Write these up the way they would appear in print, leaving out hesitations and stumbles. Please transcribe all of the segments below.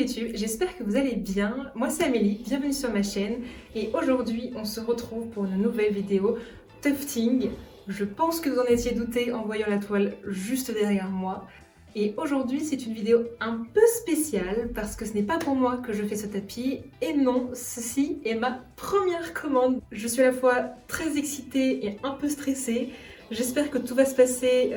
YouTube, j'espère que vous allez bien. Moi c'est Amélie, bienvenue sur ma chaîne et aujourd'hui on se retrouve pour une nouvelle vidéo tufting. Je pense que vous en étiez douté en voyant la toile juste derrière moi. Et aujourd'hui c'est une vidéo un peu spéciale parce que ce n'est pas pour moi que je fais ce tapis et non, ceci est ma première commande. Je suis à la fois très excitée et un peu stressée. J'espère que tout va se passer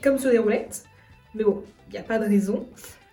comme sur des roulettes, mais bon, il n'y a pas de raison.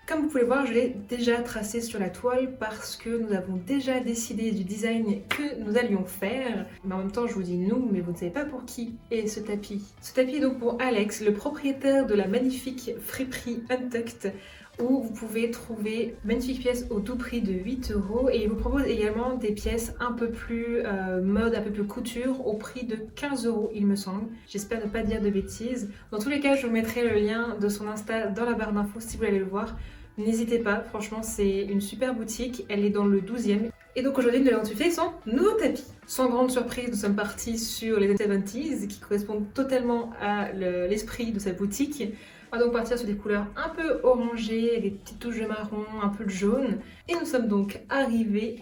Comme vous pouvez voir, je l'ai déjà tracé sur la toile parce que nous avons déjà décidé du design que nous allions faire. Mais en même temps, je vous dis nous, mais vous ne savez pas pour qui est ce tapis. Ce tapis est donc pour Alex, le propriétaire de la magnifique friperie Untucked, où vous pouvez trouver magnifiques pièces au doux prix de 8 € et il vous propose également des pièces un peu plus mode, un peu plus couture au prix de 15 € il me semble. J'espère ne pas dire de bêtises. Dans tous les cas, je vous mettrai le lien de son Insta dans la barre d'infos si vous voulez aller le voir. N'hésitez pas, franchement c'est une super boutique, elle est dans le 12e. Et donc aujourd'hui nous allons tufter son nouveau tapis. Sans grande surprise, nous sommes partis sur les 70s qui correspondent totalement à l'esprit de sa boutique. On va donc partir sur des couleurs un peu orangées, des petites touches de marron, un peu de jaune. Et nous sommes donc arrivés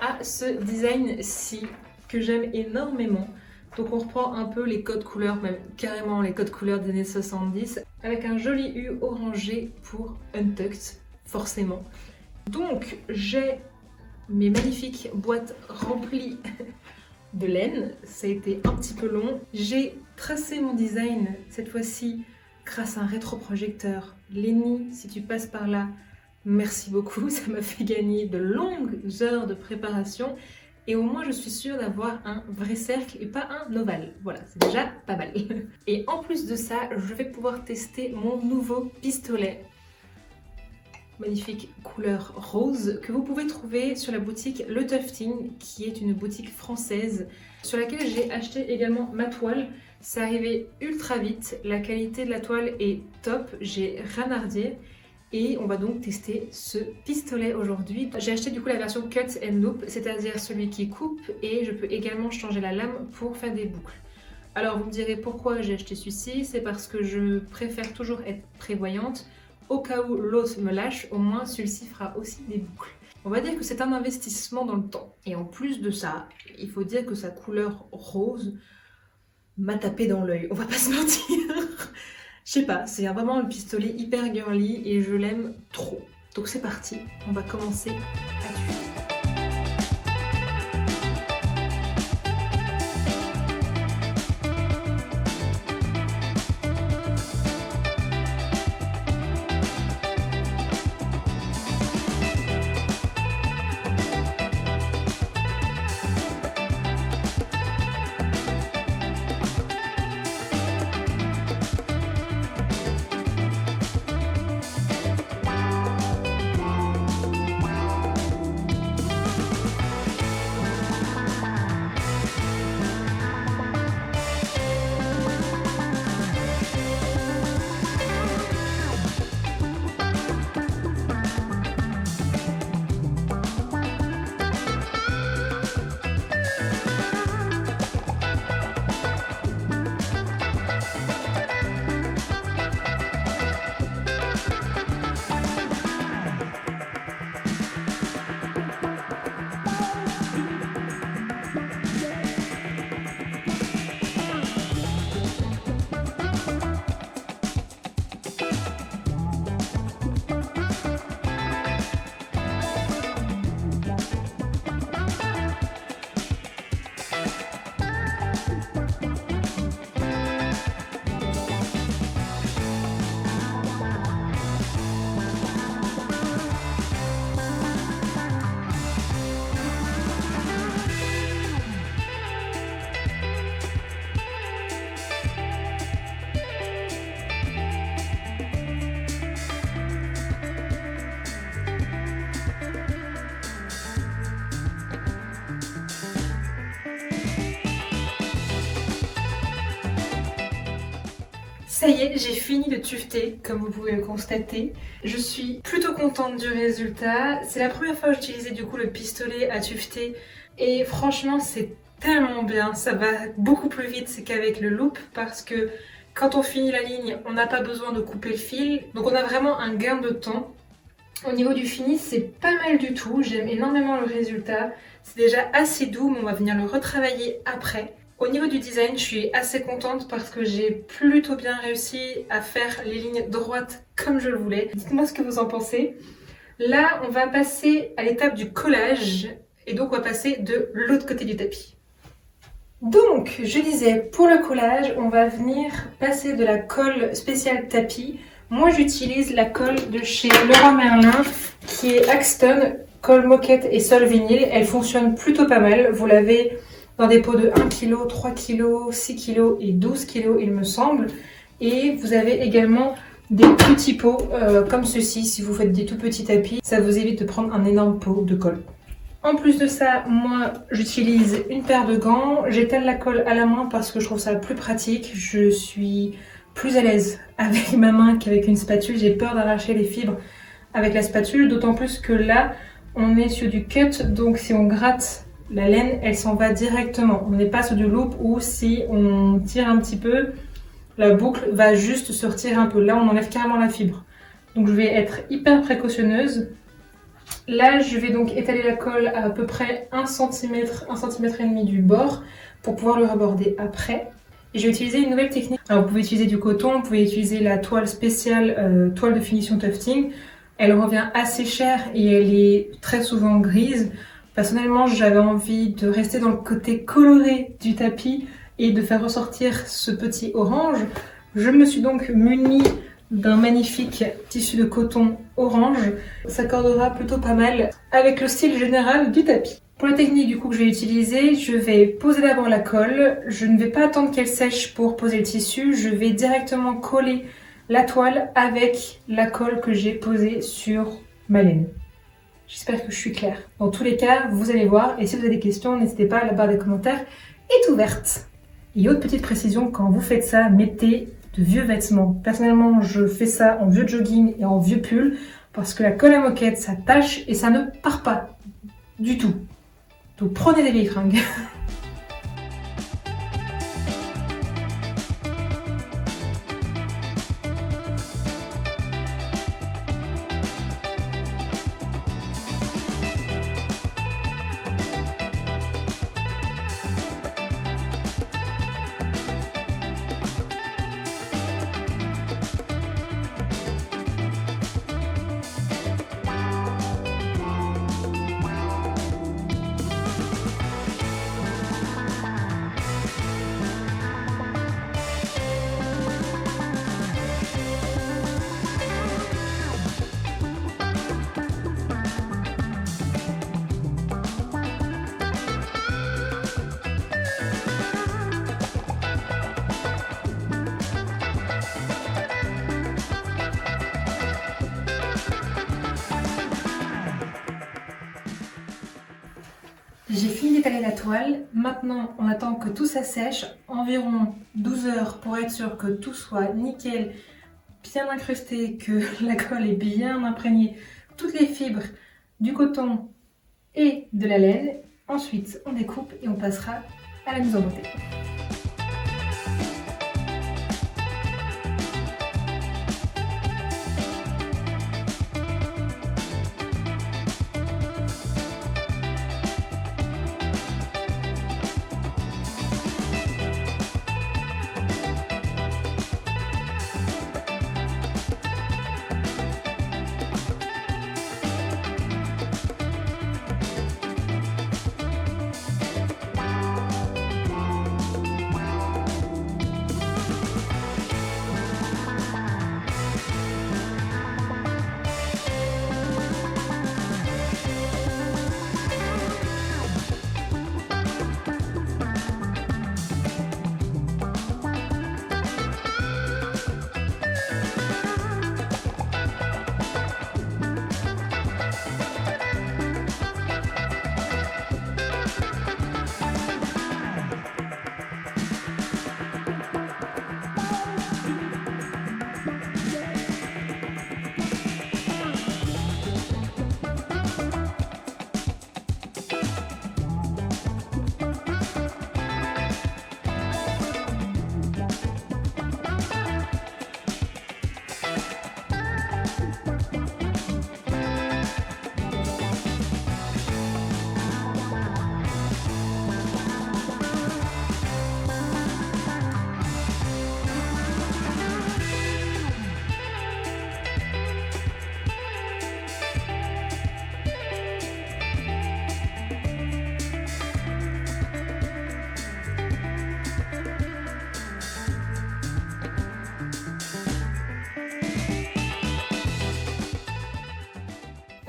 à ce design-ci que j'aime énormément. Donc on reprend un peu les codes couleurs, même carrément les codes couleurs des années 70, avec un joli U orangé pour Untucked, forcément. Donc j'ai mes magnifiques boîtes remplies de laine, ça a été un petit peu long. J'ai tracé mon design cette fois-ci grâce à un rétroprojecteur. Lenny, si tu passes par là, merci beaucoup, ça m'a fait gagner de longues heures de préparation. Et au moins je suis sûre d'avoir un vrai cercle et pas un ovale. Voilà, c'est déjà pas mal. Et en plus de ça, je vais pouvoir tester mon nouveau pistolet. Magnifique couleur rose que vous pouvez trouver sur la boutique Le Tufting, qui est une boutique française sur laquelle j'ai acheté également ma toile. C'est arrivé ultra vite, la qualité de la toile est top, j'ai rien à redire. Et on va donc tester ce pistolet aujourd'hui. J'ai acheté du coup la version Cut and Loop, c'est-à-dire celui qui coupe et je peux également changer la lame pour faire des boucles. Alors vous me direz pourquoi j'ai acheté celui-ci, c'est parce que je préfère toujours être prévoyante. Au cas où l'autre me lâche, au moins celui-ci fera aussi des boucles. On va dire que c'est un investissement dans le temps. Et en plus de ça, il faut dire que sa couleur rose m'a tapé dans l'œil, on va pas se mentir. Je sais pas, c'est vraiment un pistolet hyper girly et je l'aime trop. Donc c'est parti, on va commencer à tuer. Ça y est, j'ai fini de tufter, comme vous pouvez le constater. Je suis plutôt contente du résultat. C'est la première fois que j'utilisais du coup le pistolet à tufter et franchement c'est tellement bien. Ça va beaucoup plus vite qu'avec le loop parce que quand on finit la ligne, on n'a pas besoin de couper le fil. Donc on a vraiment un gain de temps. Au niveau du fini, c'est pas mal du tout. J'aime énormément le résultat. C'est déjà assez doux, mais on va venir le retravailler après. Au niveau du design, je suis assez contente parce que j'ai plutôt bien réussi à faire les lignes droites comme je le voulais. Dites-moi ce que vous en pensez. Là, on va passer à l'étape du collage et donc on va passer de l'autre côté du tapis. Donc, je disais, pour le collage, on va venir passer de la colle spéciale tapis. Moi, j'utilise la colle de chez Leroy Merlin qui est Axton, colle moquette et sol vinyle. Elle fonctionne plutôt pas mal. Vous l'avez dans des pots de 1 kg, 3 kg, 6 kg et 12 kg, il me semble. Et vous avez également des petits pots comme ceci. Si vous faites des tout petits tapis, ça vous évite de prendre un énorme pot de colle. En plus de ça, moi, j'utilise une paire de gants. J'étale la colle à la main parce que je trouve ça plus pratique. Je suis plus à l'aise avec ma main qu'avec une spatule. J'ai peur d'arracher les fibres avec la spatule, d'autant plus que là, on est sur du cut, donc si on gratte la laine, elle s'en va directement. On n'est pas sur du loop où si on tire un petit peu, la boucle va juste sortir un peu. Là, on enlève carrément la fibre. Donc je vais être hyper précautionneuse. Là, je vais donc étaler la colle à peu près 1 cm, 1 cm et demi du bord pour pouvoir le reborder après. Et je vais utiliser une nouvelle technique. Alors, vous pouvez utiliser du coton, vous pouvez utiliser la toile spéciale, toile de finition tufting. Elle revient assez cher et elle est très souvent grise. Personnellement, j'avais envie de rester dans le côté coloré du tapis et de faire ressortir ce petit orange. Je me suis donc munie d'un magnifique tissu de coton orange. Ça s'accordera plutôt pas mal avec le style général du tapis. Pour la technique du coup que je vais utiliser, je vais poser d'abord la colle. Je ne vais pas attendre qu'elle sèche pour poser le tissu. Je vais directement coller la toile avec la colle que j'ai posée sur ma laine. J'espère que je suis claire. Dans tous les cas, vous allez voir. Et si vous avez des questions, n'hésitez pas, la barre des commentaires est ouverte. Et autre petite précision, quand vous faites ça, mettez de vieux vêtements. Personnellement, je fais ça en vieux jogging et en vieux pull parce que la colle à moquette, ça tâche et ça ne part pas du tout. Donc prenez des vieilles fringues. J'ai fini d'étaler la toile. Maintenant, on attend que tout ça sèche, environ 12 heures pour être sûr que tout soit nickel, bien incrusté, que la colle est bien imprégnée, toutes les fibres du coton et de la laine. Ensuite, on découpe et on passera à la mise en beauté.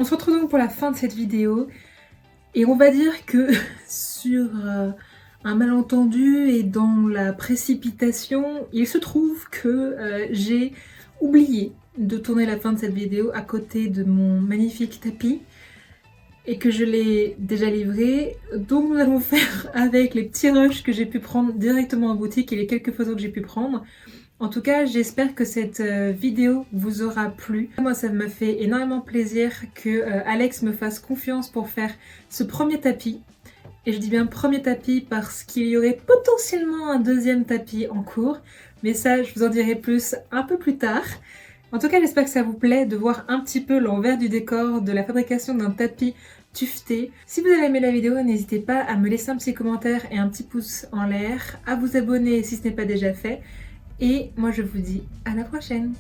On se retrouve donc pour la fin de cette vidéo et on va dire que sur un malentendu et dans la précipitation, il se trouve que j'ai oublié de tourner la fin de cette vidéo à côté de mon magnifique tapis et que je l'ai déjà livré. Donc nous allons faire avec les petits rushs que j'ai pu prendre directement en boutique et les quelques photos que j'ai pu prendre. En tout cas, j'espère que cette vidéo vous aura plu. Moi, ça m'a fait énormément plaisir que Alex me fasse confiance pour faire ce premier tapis. Et je dis bien premier tapis parce qu'il y aurait potentiellement un deuxième tapis en cours. Mais ça, je vous en dirai plus un peu plus tard. En tout cas, j'espère que ça vous plaît de voir un petit peu l'envers du décor de la fabrication d'un tapis tufté. Si vous avez aimé la vidéo, n'hésitez pas à me laisser un petit commentaire et un petit pouce en l'air, à vous abonner si ce n'est pas déjà fait. Et moi je vous dis à la prochaine!